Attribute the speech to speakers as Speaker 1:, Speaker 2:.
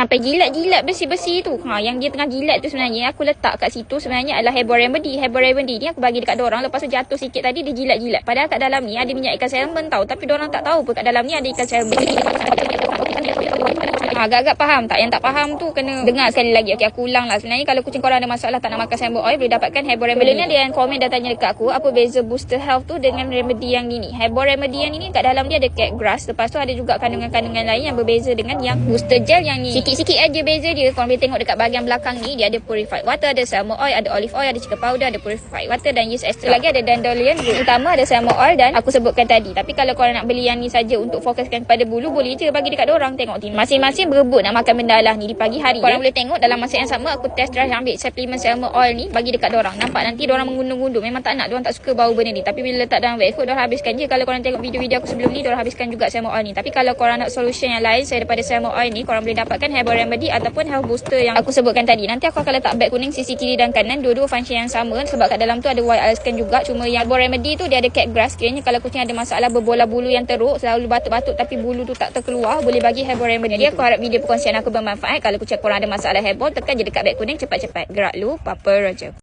Speaker 1: Sampai jilat-jilat besi-besi tu. Yang dia tengah jilat tu sebenarnya aku letak kat situ sebenarnya adalah Hebo Remedy. Hebo Remedy ni aku bagi dekat dorang. Lepas tu jatuh sikit tadi dia jilat-jilat. Padahal kat dalam ni ada minyak ikan salmon tau. Tapi dorang tak tahu pun kat dalam ni ada ikan salmon. Agak-agak faham tak? Yang tak faham tu kena dengar sekali lagi. Okey, aku ulang lah. Sebenarnya kalau kucing korang ada masalah tak nak makan salmon oil, boleh dapatkan Hebo Remedy. Sebelum ni ada yang komen dan tanya dekat aku, apa beza Booster Health tu dengan remedy yang ni? Hebo Remedy yang ni kat dalam dia ada cat grass. Lepas tu ada juga kandungan-kandungan lain yang berbeza dengan yang Booster Gel yang ni. Sikit-sikit aja beza dia. Korang boleh tengok dekat bahagian belakang ni, dia ada purified water, ada salmon oil, ada olive oil, ada chicken powder, ada purified water dan yeast extract. Lagi ada dandelion root. Utama ada salmon oil dan aku sebutkan tadi. Tapi kalau korang nak beli yang ni saja untuk fokuskan pada bulu, boleh je bagi dekat dorang. Tengok ni. Masing-masing berebut nak makan benda lah ni di pagi hari. Korang boleh tengok dalam masa yang sama aku test drive ambil suplemen salmon oil ni bagi dekat dorang. Nampak nanti dorang mengundung-undung. Memang tak nak, dorang tak suka bau benda ni. Tapi bila letak dalam wet food, dorang habiskan je. Kalau korang tengok video-video aku sebelum ni, dorang habiskan juga salmon oil ni. Tapi kalau korang nak solution yang lain selain daripada salmon oil ni, korang boleh dapatkan Hebo Remedy ataupun Health Booster yang aku sebutkan tadi. Nanti aku akan letak beg kuning sisi kiri dan kanan, dua-dua function yang sama sebab kat dalam tu ada white alscan juga. Cuma yang Hebo Remedy tu dia ada cat grass. Kiranya kalau kucing ada masalah berbola bulu yang teruk, selalu batuk-batuk tapi bulu tu tak terkeluar, boleh bagi Hebo Remedy. Jadi aku harap video perkongsian aku bermanfaat. Kalau kucing korang ada masalah hebo, tekan je dekat beg kuning, cepat-cepat gerak lu, Papa Raja.